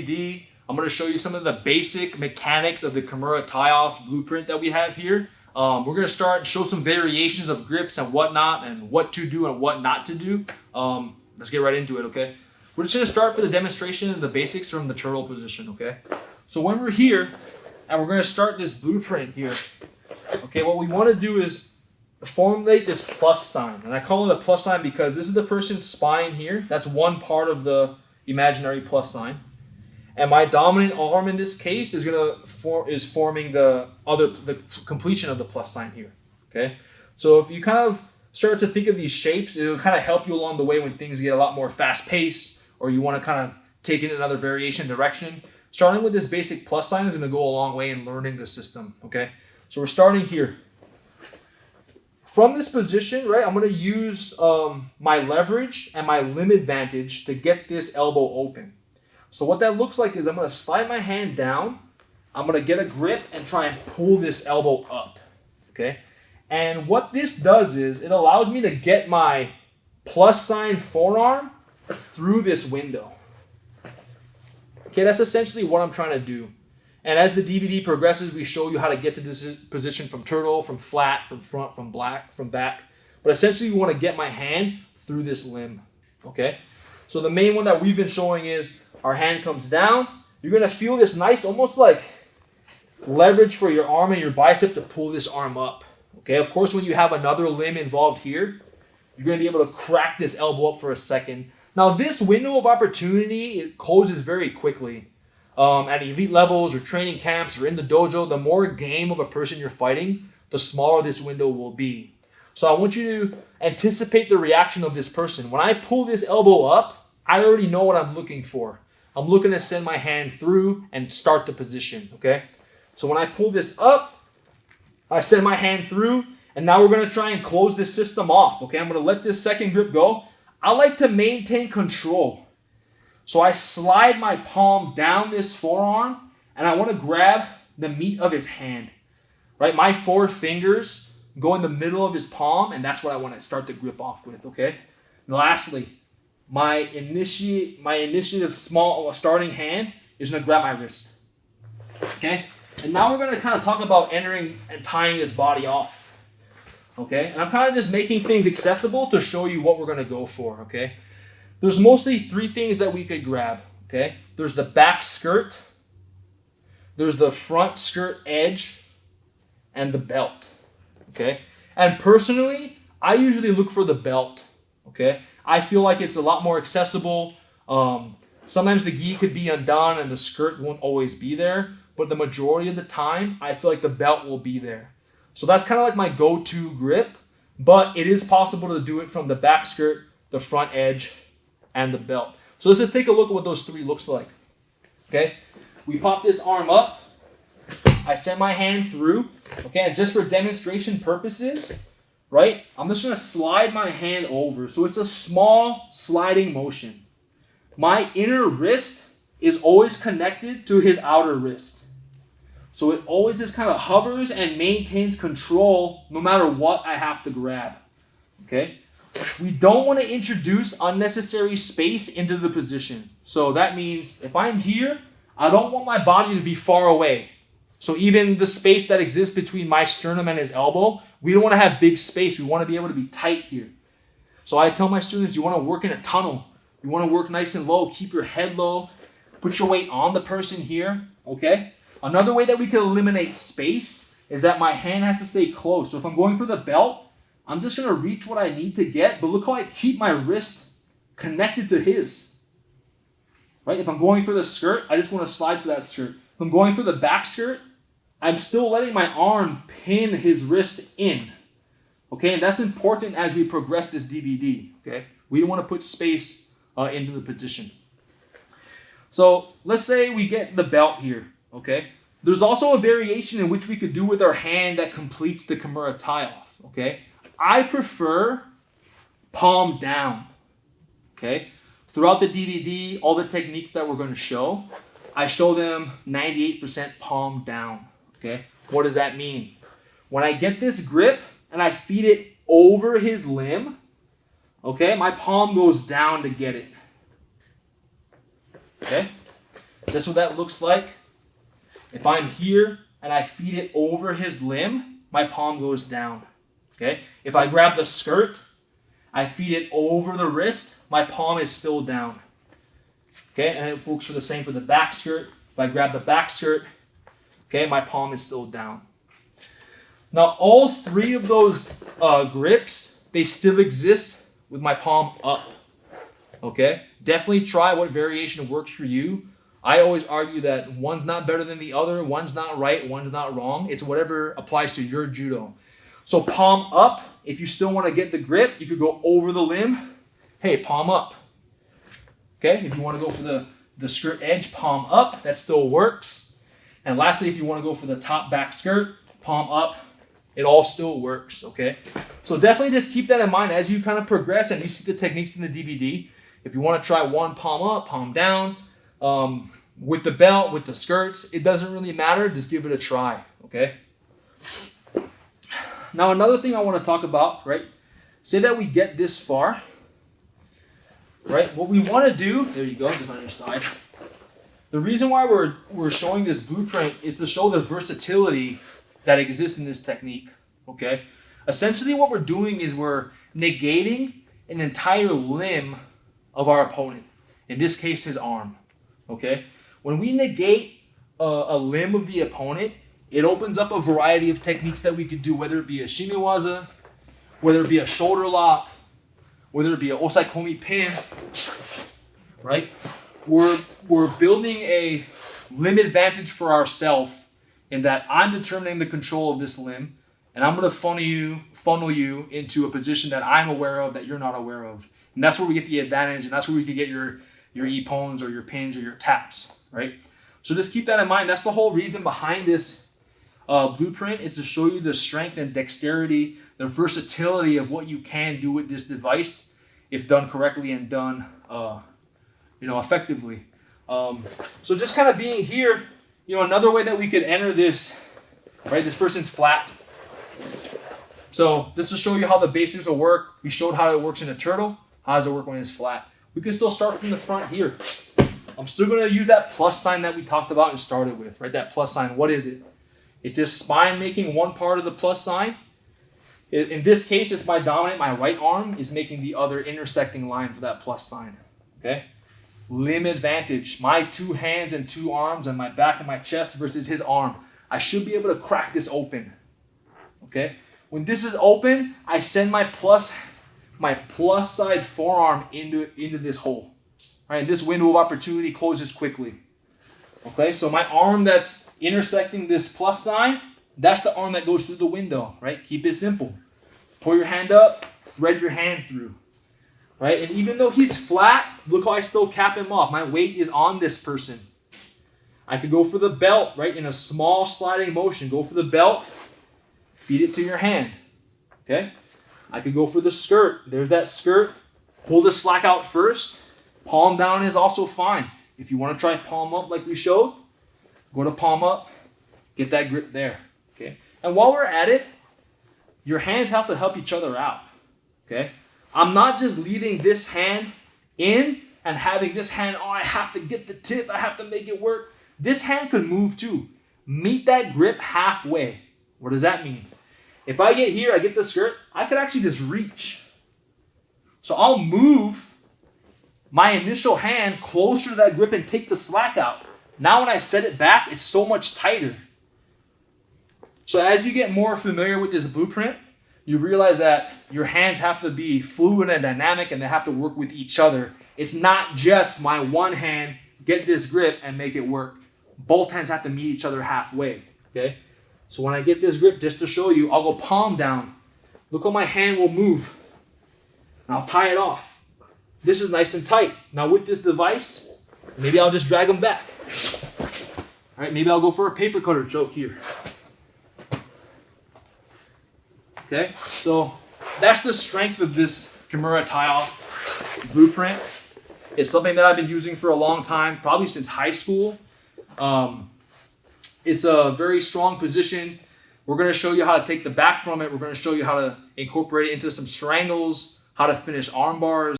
DVD, I'm going to show you some of the basic mechanics of the Kimura tie-off blueprint that we have here. We're going to start and show some variations of grips and whatnot, and what to do and what not to do. Let's get right into it, okay? We're just going to start for the demonstration of the basics from the turtle position, okay? So when we're here, and we're going to start this blueprint here, okay, what we want to do is formulate this plus sign. And I call it a plus sign because this is the person's spine here. That's one part of the imaginary plus sign. And my dominant arm in this case is forming the completion of the plus sign here. Okay, so if you kind of start to think of these shapes, it'll kind of help you along the way when things get a lot more fast paced, or you want to kind of take it in another variation direction. Starting with this basic plus sign is going to go a long way in learning the system. Okay, so we're starting here. From this position, right, I'm going to use my leverage and my limb advantage to get this elbow open. So what that looks like is I'm going to slide my hand down, I'm going to get a grip and try and pull this elbow up, okay? And what this does is it allows me to get my plus sign forearm through this window. Okay, that's essentially what I'm trying to do. And as the DVD progresses, we show you how to get to this position from turtle, from flat, from front, from back. But essentially, we want to get my hand through this limb, okay? So the main one that we've been showing is our hand comes down. You're going to feel this nice, almost like leverage for your arm and your bicep to pull this arm up, okay? Of course, when you have another limb involved here, you're going to be able to crack this elbow up for a second. Now, this window of opportunity, it closes very quickly. At elite levels or training camps or in the dojo, the more game of a person you're fighting, the smaller this window will be. So I want you to anticipate the reaction of this person. When I pull this elbow up, I already know what I'm looking for. I'm looking to send my hand through and start the position, okay? So when I pull this up, I send my hand through, and now we're going to try and close this system off, okay? I'm going to let this second grip go. I like to maintain control. So I slide my palm down this forearm, and I want to grab the meat of his hand, right? My 4 fingers go in the middle of his palm, and that's what I want to start the grip off with, okay? And lastly, my initiative small starting hand is going to grab my wrist, okay? And now we're going to kind of talk about entering and tying this body off, okay? And I'm kind of just making things accessible to show you what we're going to go for, okay? There's mostly 3 things that we could grab, okay? There's the back skirt, there's the front skirt edge, and the belt, okay? And personally, I usually look for the belt, okay? I feel like it's a lot more accessible. Sometimes the gi could be undone and the skirt won't always be there, but the majority of the time, I feel like the belt will be there. So that's kind of like my go-to grip, but it is possible to do it from the back skirt, the front edge, and the belt. So let's just take a look at what those 3 looks like. Okay, we pop this arm up. I send my hand through. Okay, and just for demonstration purposes, right, I'm just going to slide my hand over. So it's a small sliding motion. My inner wrist is always connected to his outer wrist. So it always just kind of hovers and maintains control no matter what I have to grab. Okay. We don't want to introduce unnecessary space into the position. So that means if I'm here, I don't want my body to be far away. So even the space that exists between my sternum and his elbow, we don't want to have big space. We want to be able to be tight here. So I tell my students, you want to work in a tunnel. You want to work nice and low. Keep your head low. Put your weight on the person here, okay? Another way that we can eliminate space is that my hand has to stay close. So if I'm going for the belt, I'm just going to reach what I need to get, but look how I keep my wrist connected to his. Right? If I'm going for the skirt, I just want to slide for that skirt. If I'm going for the back skirt, I'm still letting my arm pin his wrist in. Okay? And that's important as we progress this DVD. Okay? We don't want to put space into the position. So let's say we get the belt here. Okay? There's also a variation in which we could do with our hand that completes the Kimura tie-off. Okay? I prefer palm down, okay? Throughout the DVD, all the techniques that we're going to show, I show them 98% palm down, okay? What does that mean? When I get this grip and I feed it over his limb, okay, my palm goes down to get it, okay? That's what that looks like. If I'm here and I feed it over his limb, my palm goes down. Okay? If I grab the skirt, I feed it over the wrist, my palm is still down. Okay? And it works for the same for the back skirt. If I grab the back skirt, okay, my palm is still down. Now, all three of those grips, they still exist with my palm up. Okay? Definitely try what variation works for you. I always argue that one's not better than the other, one's not right, one's not wrong. It's whatever applies to your judo. So palm up, if you still want to get the grip, you could go over the limb. Hey, palm up. Okay, if you want to go for the skirt edge, palm up, that still works. And lastly, if you want to go for the top back skirt, palm up, it all still works, okay? So definitely just keep that in mind as you kind of progress and you see the techniques in the DVD. If you want to try one, palm up, palm down, with the belt, with the skirts, it doesn't really matter. Just give it a try, okay? Now, another thing I want to talk about, right? Say that we get this far, right? What we want to do, there you go, just on your side. The reason why we're showing this blueprint is to show the versatility that exists in this technique, okay? Essentially what we're doing is we're negating an entire limb of our opponent. In this case, his arm, okay? When we negate a limb of the opponent, it opens up a variety of techniques that we could do, whether it be a shimi waza, whether it be a shoulder lock, whether it be a osaikomi pin, right? We're building a limb advantage for ourselves in that I'm determining the control of this limb, and I'm going to funnel you into a position that I'm aware of that you're not aware of. And that's where we get the advantage, and that's where we can get your ippons or your pins or your taps, right? So just keep that in mind. That's the whole reason behind this blueprint, is to show you the strength and dexterity, the versatility of what you can do with this device if done correctly and done effectively. So just kind of being here, another way that we could enter this, right? This person's flat. So just to show you how the basics will work, we showed how it works in a turtle. How does it work when it's flat? We can still start from the front here. I'm still going to use that plus sign that we talked about and started with, right? That plus sign, what is it? It's just spine making one part of the plus sign. In this case, it's my dominant, my right arm is making the other intersecting line for that plus sign, okay? Limb advantage, my two hands and two arms and my back and my chest versus his arm. I should be able to crack this open, okay? When this is open, I send my plus side forearm into this hole. All right, this window of opportunity closes quickly. Okay, so my arm that's intersecting this plus sign, that's the arm that goes through the window, right? Keep it simple. Pull your hand up, thread your hand through, right? And even though he's flat, look how I still cap him off. My weight is on this person. I could go for the belt, right? In a small sliding motion, go for the belt, feed it to your hand, okay? I could go for the skirt. There's that skirt. Pull the slack out first. Palm down is also fine. If you want to try palm up like we showed, go to palm up, get that grip there, okay? And while we're at it, your hands have to help each other out, okay? I'm not just leaving this hand in and having this hand, I have to get the tip, I have to make it work. This hand could move too. Meet that grip halfway. What does that mean? If I get here, I get the skirt, I could actually just reach. So I'll move my initial hand closer to that grip and take the slack out. Now when I set it back, it's so much tighter. So as you get more familiar with this blueprint, you realize that your hands have to be fluid and dynamic and they have to work with each other. It's not just my one hand, get this grip and make it work. Both hands have to meet each other halfway, okay? So when I get this grip, just to show you, I'll go palm down. Look how my hand will move. And I'll tie it off. This is nice and tight. Now with this device, maybe I'll just drag them back. All right, maybe I'll go for a paper cutter choke here. Okay, so that's the strength of this Kimura tie-off blueprint. It's something that I've been using for a long time, probably since high school. It's a very strong position. We're going to show you how to take the back from it. We're going to show you how to incorporate it into some strangles, how to finish arm bars.